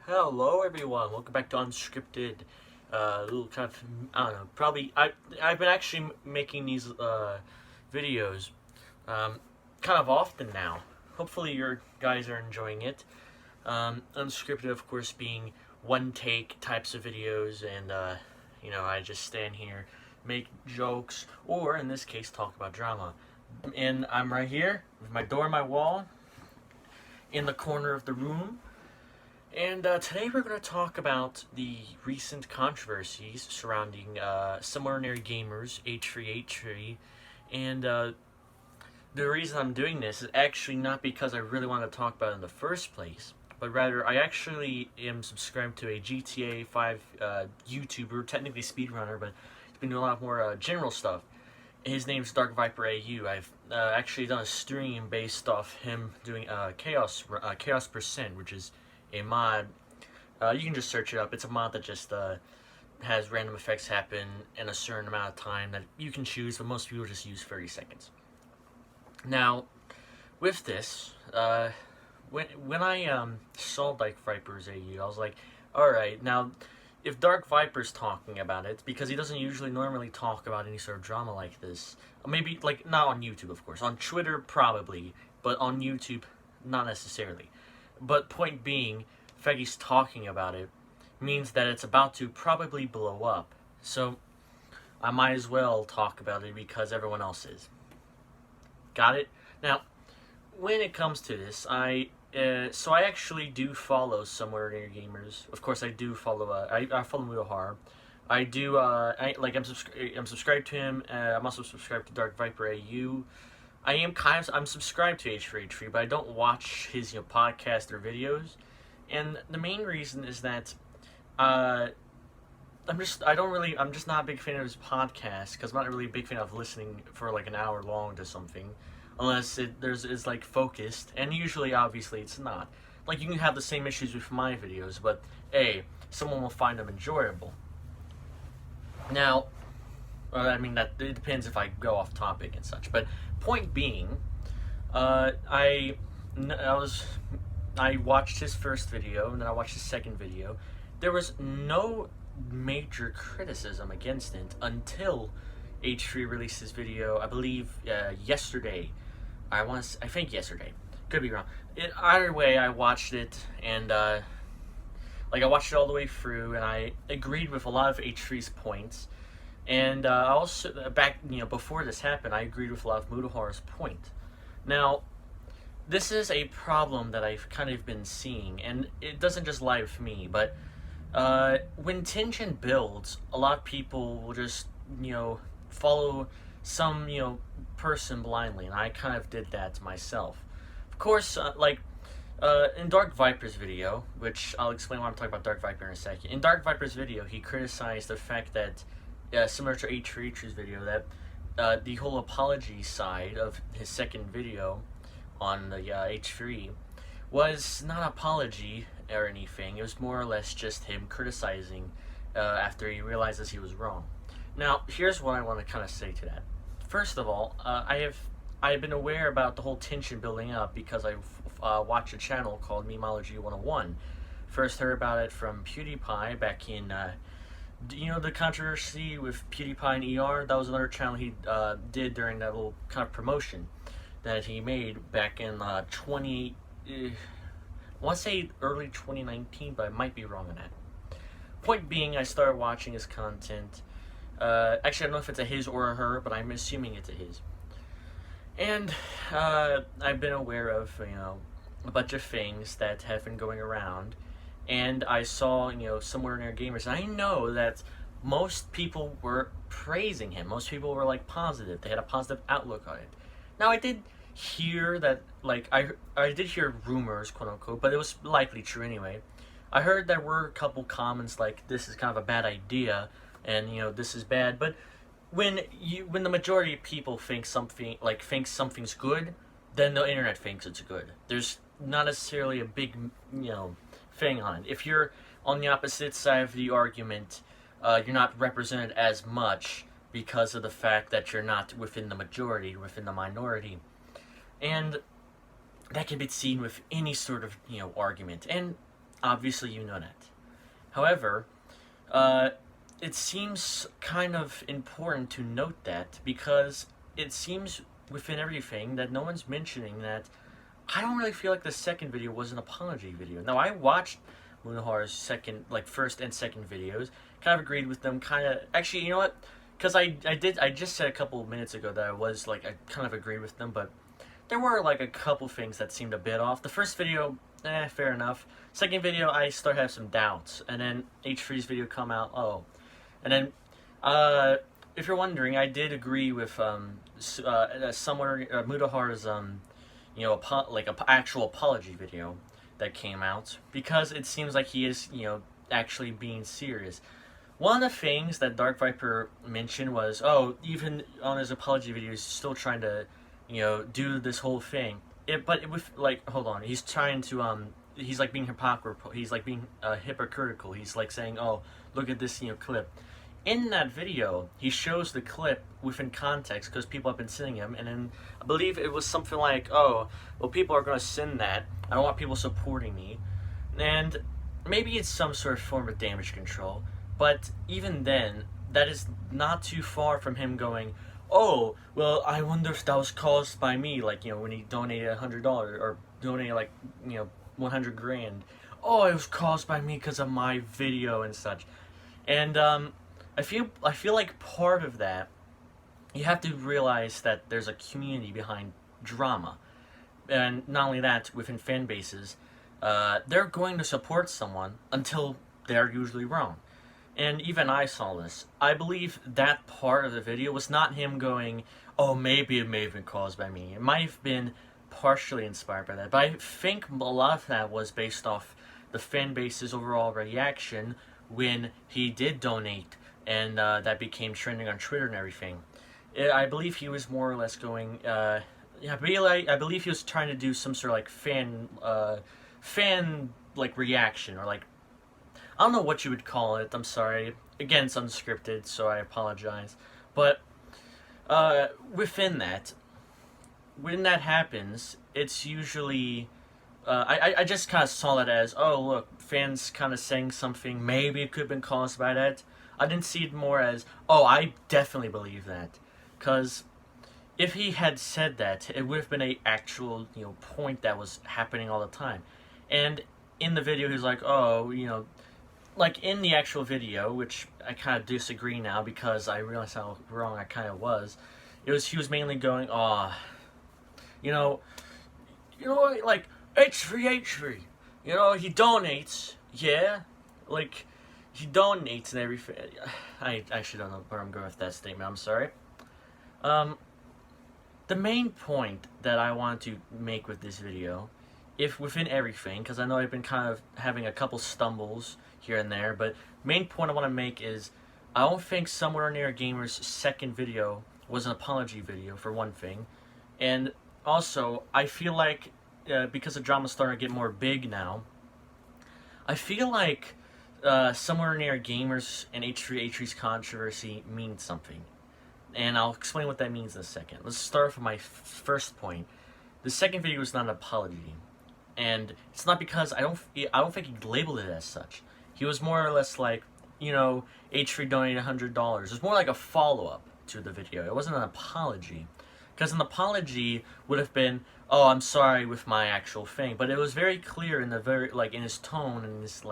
Hello everyone, welcome back to Unscripted. Little kind of, I don't know, probably, I've been actually making these videos kind of often now. Hopefully you guys are enjoying it. Unscripted, of course, being one take types of videos, and I just stand here, make jokes, or in this case, talk about drama. And I'm right here with my door, my wall, in the corner of the room. And today we're going to talk about the recent controversies surrounding Somewhere Near Gamers, H3H3, and the reason I'm doing this is actually not because I really want to talk about it in the first place, but rather I actually am subscribed to a GTA 5 YouTuber, technically speedrunner, but he's been doing a lot more general stuff. His name's Dark Viper AU. I've actually done a stream based off him doing Chaos Percent, which is a mod. You can just search it up. It's a mod that just has random effects happen in a certain amount of time that you can choose, but most people just use 30 seconds. Now, with this, when I saw Dark Viper's AU, I was like, alright, now, if Dark Viper's talking about it, because he doesn't usually normally talk about any sort of drama like this, maybe, like, not on YouTube, of course. On Twitter, probably, but on YouTube, not necessarily. But point being, the fact he's talking about it means that it's about to probably blow up. So, I might as well talk about it because everyone else is. Got it? Now, when it comes to this, I actually do follow Somewhere Near Gamers. Of course, I do follow. I follow Mudohar. I do. I'm subscribed to him. I'm also subscribed to Dark Viper AU. I'm subscribed to H3H3, but I don't watch his podcast or videos, and the main reason is that I'm just not a big fan of his podcast because I'm not really a big fan of listening for like an hour long to something, unless it's like focused, and usually obviously it's not. Like, you can have the same issues with my videos, but hey, someone will find them enjoyable. Now, that it depends if I go off topic and such, but point being, I watched his first video, and then I watched his second video. There was no major criticism against it until H3 released his video, I believe, yesterday. I think yesterday. Could be wrong. Either way, I watched it, and, I watched it all the way through, and I agreed with a lot of H3's points. And also, before this happened, I agreed with a lot of Mudohar's point. Now, this is a problem that I've kind of been seeing, and it doesn't just lie with me, but when tension builds, a lot of people will just, follow some, person blindly, and I kind of did that myself. Of course, in Dark Viper's video, which I'll explain why I'm talking about Dark Viper in a second. In Dark Viper's video, he criticized the fact that, similar to H3H's video, that the whole apology side of his second video on the H3 was not apology or anything. It was more or less just him criticizing after he realizes he was wrong. Now, here's what I want to kind of say to that. First of all, I have been aware about the whole tension building up because I watched a channel called Memology 101. First heard about it from PewDiePie back in, the controversy with PewDiePie and ER? That was another channel he did during that little kind of promotion that he made back in I want to say early 2019, but I might be wrong on that. Point being, I started watching his content. Actually, I don't know if it's a his or a her, but I'm assuming it's a his. And I've been aware of, a bunch of things that have been going around. And I saw, Somewhere Near Gamers. And I know that most people were praising him. Most people were, positive. They had a positive outlook on it. Now, I did hear that, I did hear rumors, quote-unquote, but it was likely true anyway. I heard there were a couple comments like, this is kind of a bad idea, and, this is bad. But when the majority of people think something's good, then the internet thinks it's good. There's not necessarily a big, thing on it. If you're on the opposite side of the argument, you're not represented as much because of the fact that you're not within the majority, within the minority. And that can be seen with any sort of, argument. And Obviously, you know that. However, it seems kind of important to note that because it seems within everything that no one's mentioning that I don't really feel like the second video was an apology video. Now, I watched Munahar's first and second videos, kind of agreed with them, kind of, actually, you know what? Because I just said a couple of minutes ago that I kind of agreed with them, but there were, like, a couple things that seemed a bit off. The first video, fair enough. Second video, I still have some doubts. And then H3's video come out, oh. And then, if you're wondering, I did agree with, Mudahar's, actual apology video that came out, because it seems like he is, actually being serious. One of the things that Dark Viper mentioned was, oh, even on his apology video, he's still trying to, do this whole thing. Hold on, he's trying to, he's like being hypocritical. He's like being hypocritical. He's like saying, oh, look at this, clip. In that video, he shows the clip within context because people have been sending him, and then I believe it was something like, oh, well, people are going to send that. I don't want people supporting me. And maybe it's some sort of form of damage control, but even then, that is not too far from him going, oh, well, I wonder if that was caused by me, when he donated $100 or donated, 100 grand. Oh, it was caused by me because of my video and such. And, I feel like part of that, you have to realize that there's a community behind drama. And not only that, within fan bases, they're going to support someone until they're usually wrong. And even I saw this. I believe that part of the video was not him going, oh, maybe it may have been caused by me. It might have been partially inspired by that. But I think a lot of that was based off the fan base's overall reaction when he did donate, and that became trending on Twitter and everything. I believe he was more or less going, I believe he was trying to do some sort of fan reaction, or I don't know what you would call it. I'm sorry. Again, it's unscripted, so I apologize. But within that, when that happens, it's usually, I just kind of saw that as, oh, look, fans kind of saying something, maybe it could have been caused by that. I didn't see it more as, oh, I definitely believe that. Because if he had said that, it would have been an actual, point that was happening all the time. And in the video, he's like, oh, in the actual video, which I kind of disagree now because I realized how wrong I kind of was. He was mainly going, oh, H3H3, he donates, yeah, he donates and everything. I actually don't know where I'm going with that statement, I'm sorry. The main point that I want to make with this video, if within everything, because I know I've been kind of having a couple stumbles here and there, but main point I want to make is, I don't think Somewhere Near a Gamer's second video was an apology video, for one thing. And also, I feel like, because the drama's starting to get more big now, I feel like Somewhere Near Gamers and H3H3's controversy means something. And I'll explain what that means in a second. Let's start with my first point. The second video is not an apology. And it's not because I don't think he labeled it as such. He was more or less like, H3 donated $100. It was more like a follow-up to the video. It wasn't an apology. Because an apology would have been, oh, I'm sorry with my actual thing. But it was very clear in in his tone and his,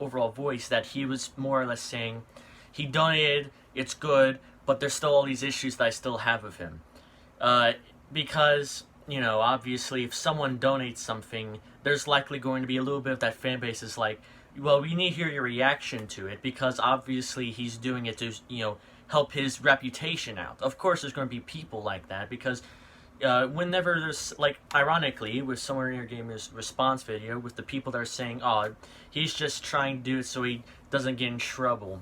overall voice that he was more or less saying, he donated, it's good, but there's still all these issues that I still have with him. Because, obviously, if someone donates something, there's likely going to be a little bit of that fan base is like, well, we need to hear your reaction to it, because obviously he's doing it to, help his reputation out. Of course, there's going to be people like that, because whenever there's, ironically, with Somewhere Near Gamer's response video, with the people that are saying, oh, he's just trying to do it so he doesn't get in trouble.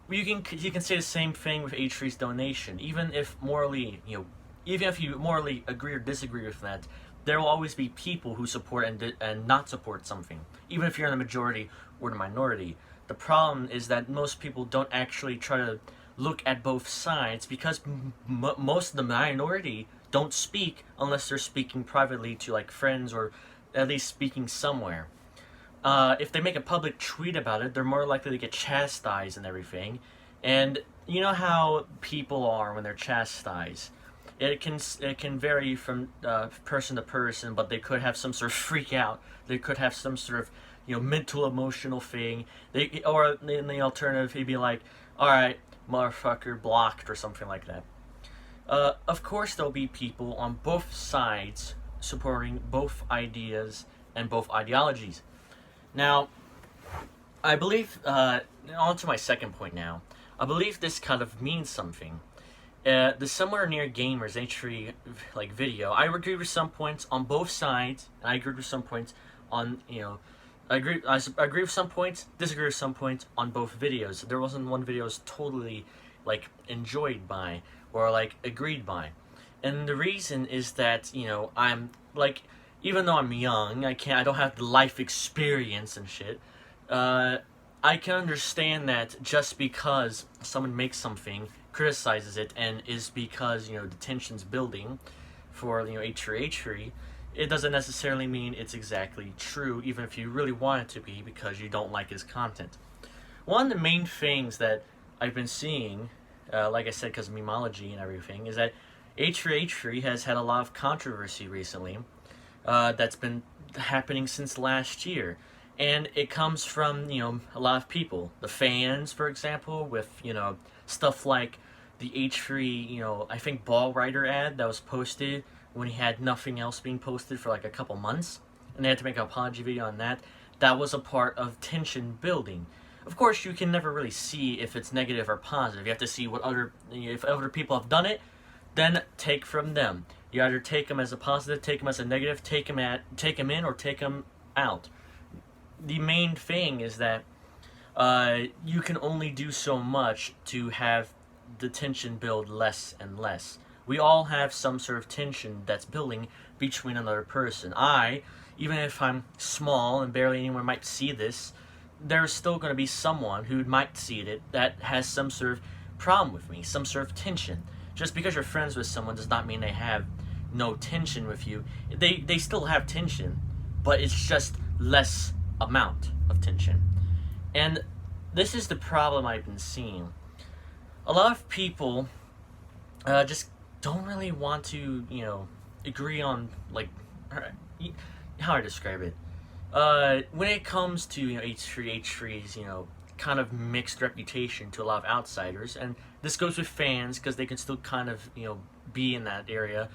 You can say the same thing with H3's donation. Even if even if you morally agree or disagree with that, there will always be people who support and not support something, even if you're in the majority or the minority. The problem is that most people don't actually try to look at both sides, because most of the minority don't speak unless they're speaking privately to friends, or at least speaking somewhere. if they make a public tweet about it, they're more likely to get chastised and everything. And you know how people are when they're chastised. It can vary from person to person, but they could have some sort of freak out. They could have some sort of mental emotional thing. Or in the alternative, he'd be like, "All right, motherfucker, blocked," or something like that. Of course, there'll be people on both sides supporting both ideas and both ideologies. Now, I believe, on to my second point now, I believe this kind of means something. The Somewhere Near Gamers H3 video, I agree with some points on both sides, and I agree with some points on, I agree with some points, disagree with some points on both videos. There wasn't one video I was totally, enjoyed by, or, agreed by. And the reason is that, I'm, even though I'm young, I don't have the life experience and shit, I can understand that just because someone makes something, criticizes it, and is because, the tension's building for, H3H3, it doesn't necessarily mean it's exactly true, even if you really want it to be, because you don't like his content. One of the main things that I've been seeing, like I said, because of memology and everything, is that H3H3 has had a lot of controversy recently, that's been happening since last year. And it comes from, a lot of people. The fans, for example, with, stuff like the H3, I think Ball Rider ad that was posted when he had nothing else being posted for a couple months. And they had to make an apology video on that. That was a part of tension building. Of course, you can never really see if it's negative or positive. You have to see if other people have done it, then take from them. You either take them as a positive, take them as a negative, take them in, or take them out. The main thing is that you can only do so much to have the tension build less and less. We all have some sort of tension that's building between another person. Even if I'm small and barely anyone might see this, there's still going to be someone who might see it that has some sort of problem with me, some sort of tension. Just because you're friends with someone does not mean they have no tension with you. They still have tension, but it's just less amount of tension. And this is the problem I've been seeing. A lot of people just don't really want to, agree on, how I describe it. When it comes to, H3H3's, kind of mixed reputation to a lot of outsiders, and this goes with fans because they can still kind of, be in that area.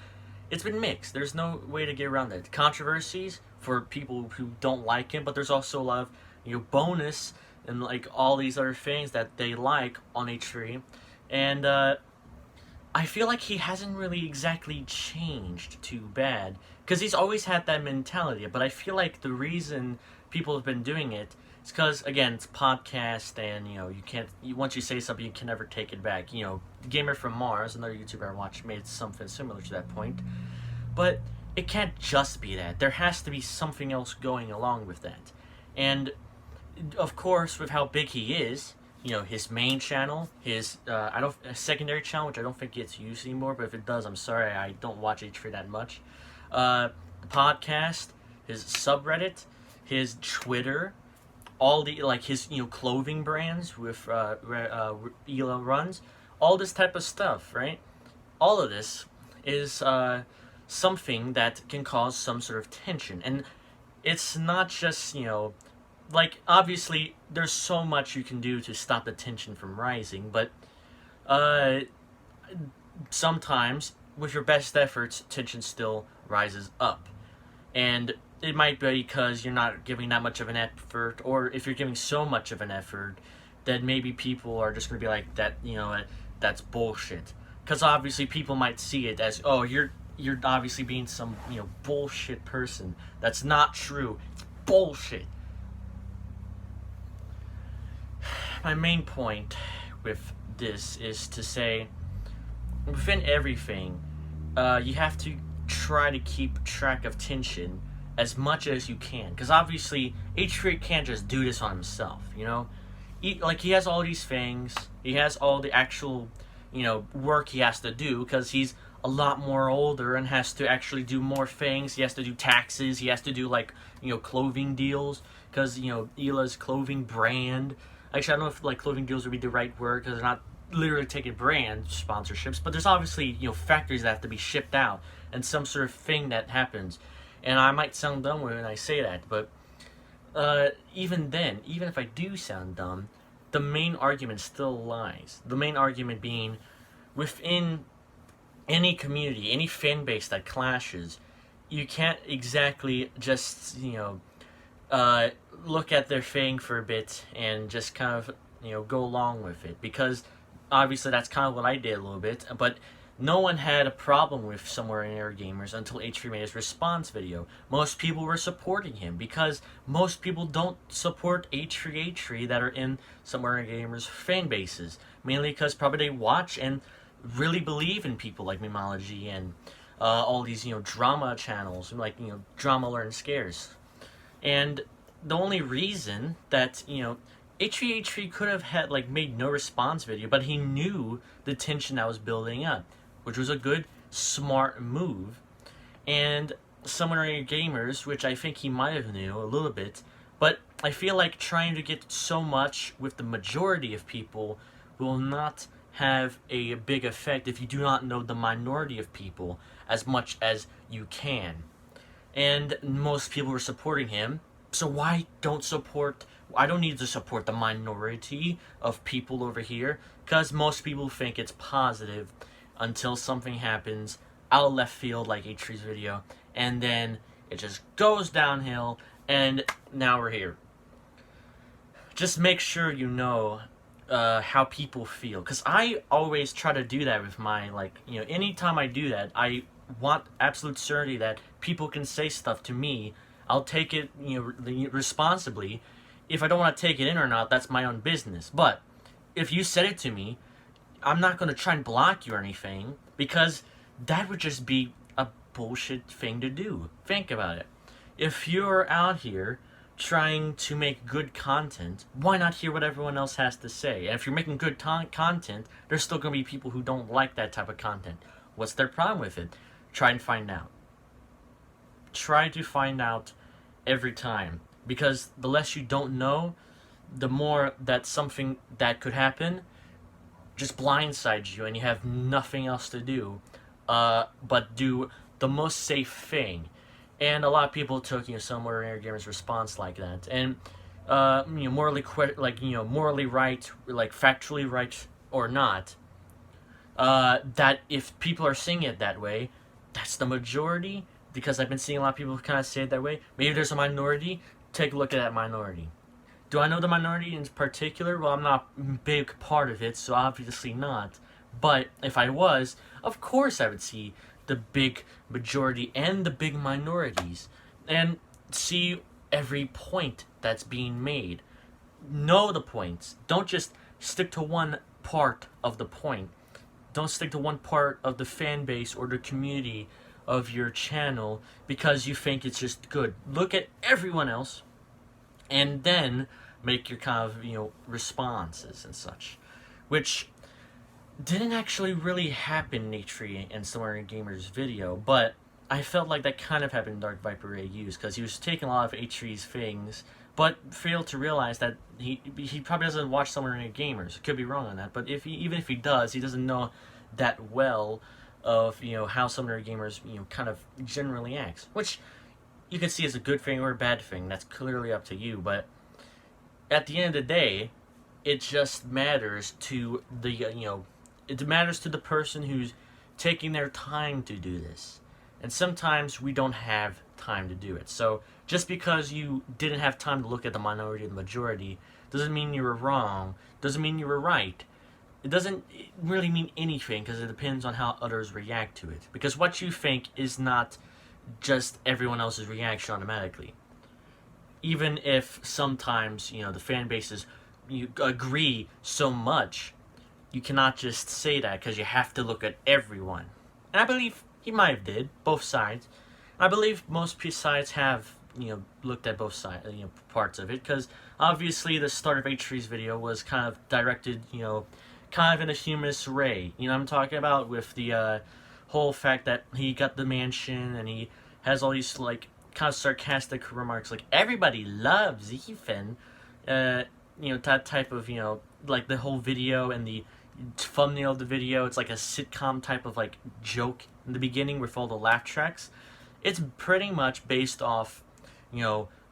It's been mixed. There's no way to get around that. Controversies for people who don't like him, but there's also a lot of, bonus and all these other things that they like on H3. And I feel like he hasn't really exactly changed too bad, because he's always had that mentality. But I feel like the reason people have been doing it is because, again, it's podcast, and you can't. Once you say something, you can never take it back. Gamer from Mars, another YouTuber I watched, made something similar to that point. But it can't just be that. There has to be something else going along with that. And of course, with how big he is, his main channel, his secondary channel, which I don't think gets used anymore, but if it does, I'm sorry, I don't watch H3 that much. The podcast, his subreddit, his Twitter, all the his clothing brands with Ela runs, all this type of stuff, right? All of this is something that can cause some sort of tension, and it's not just obviously there's so much you can do to stop the tension from rising, but sometimes with your best efforts, tension still rises up. And it might be because you're not giving that much of an effort, or if you're giving so much of an effort, then maybe people are just going to be like, that, that's bullshit. Because obviously people might see it as, oh, you're obviously being some, bullshit person. That's not true. It's bullshit. My main point with this is to say, within everything, you have to try to keep track of tension as much as you can. Because obviously, H3 can't just do this on himself, He has all these things, he has all the actual, work he has to do, because he's a lot more older and has to actually do more things. He has to do taxes. He has to do, like, clothing deals, because, Ela's clothing brand. Actually, I don't know if, like, clothing deals would be the right word, because they're not literally taking brand sponsorships, but there's obviously, factories that have to be shipped out, and some sort of thing that happens. And I might sound dumb when I say that, but even then, even if I do sound dumb, the main argument still lies. The main argument being, within any community, any fan base that clashes, you can't exactly just, look at their thing for a bit and just kind of, go along with it. Because obviously that's kind of what I did a little bit, but no one had a problem with Somewhere in Air Gamers until H3 made his response video. Most people were supporting him because most people don't support H3H3 that are in Somewhere in Air Gamers fan bases. Mainly because probably they watch and really believe in people like Memology and all these, drama channels, like, Drama Learn Scares. And the only reason that, H3H3 could have had, like, made no response video, but he knew the tension that was building up, which was a good, smart move. And Somewhere in Gamers, which I think he might have knew a little bit, but I feel like trying to get so much with the majority of people will not have a big effect if you do not know the minority of people as much as you can. And most people were supporting him, so why don't support... I don't need to support the minority of people over here, because most people think it's positive until something happens out of left field, like H3's video, and then it just goes downhill, and now we're here. Just make sure you know how people feel, because I always try to do that with my, like, anytime I do that, I want absolute certainty that people can say stuff to me. I'll take it, responsibly. If I don't want to take it in or not, that's my own business. But if you said it to me, I'm not going to try and block you or anything, because that would just be a bullshit thing to do. Think about it. If you're out here trying to make good content, why not hear what everyone else has to say? And if you're making good content, there's still going to be people who don't like that type of content. What's their problem with it? Try and find out. Try to find out every time. Because the less you don't know, the more that something that could happen just blindsides you and you have nothing else to do but do the most safe thing. And a lot of people took, Somewhere in Air Gamers' response like that. And, morally right, like factually right or not, that if people are seeing it that way, that's the majority. Because I've been seeing a lot of people kind of say it that way. Maybe there's a minority. Take a look at that minority. Do I know the minority in particular? Well, I'm not a big part of it, so obviously not. But if I was, of course I would see the big majority and the big minorities and see every point that's being made. Know the points. Don't just stick to one part of the point. Don't stick to one part of the fan base or the community of your channel because you think it's just good. Look at everyone else and then make your kind of, responses and such. Which didn't actually really happen in H3 and Somewhere in Gamers' video, but I felt like that kind of happened in Dark Viper AU's, because he was taking a lot of H3's things, but failed to realize that he probably doesn't watch Somewhere in Gamers. Could be wrong on that, but even if he does, he doesn't know that well of, how Somewhere in Gamers, kind of generally acts, which you can see as a good thing or a bad thing. That's clearly up to you, but at the end of the day, it just matters to the, it matters to the person who's taking their time to do this. And sometimes we don't have time to do it. So just because you didn't have time to look at the minority and the majority doesn't mean you were wrong, doesn't mean you were right. It doesn't really mean anything, because it depends on how others react to it. Because what you think is not just everyone else's reaction automatically. Even if sometimes, the fan bases agree so much, you cannot just say that, because you have to look at everyone. And I believe he might have did, both sides. I believe most sides have, looked at both sides, parts of it, because obviously the start of H3's video was kind of directed, kind of in a humorous way. You know what I'm talking about? With the whole fact that he got the mansion and he has all these like kind of sarcastic remarks like everybody loves Ethan, that type of like the whole video and the thumbnail of the video. It's like a sitcom type of like joke in the beginning with all the laugh tracks. It's pretty much based off,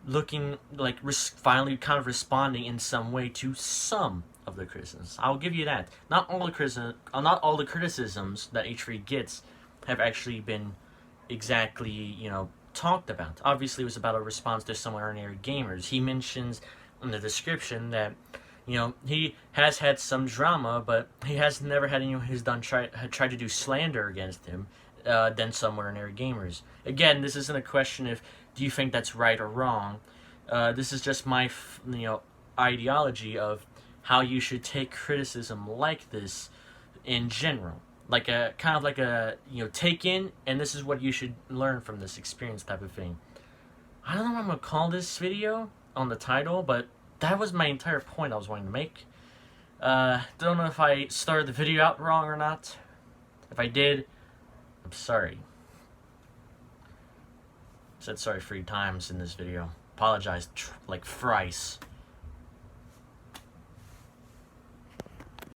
looking like finally kind of responding in some way to some of the criticisms. I'll give you that. Not all the criticisms that H3 gets have actually been exactly talked about. Obviously, it was about a response to some ordinary gamers. He mentions in the description that he has had some drama, but he has never had anyone who's tried to do slander against him than some ordinary gamers. Again, this isn't a question of do you think that's right or wrong. This is just my ideology of how you should take criticism like this in general, like a kind of like a take in, and this is what you should learn from this experience type of thing. I don't know what I'm gonna call this video on the title, but that was my entire point I was wanting to make. Don't know if I started the video out wrong or not. If I did, I'm sorry. I said sorry 3 times in this video. Apologized like thrice.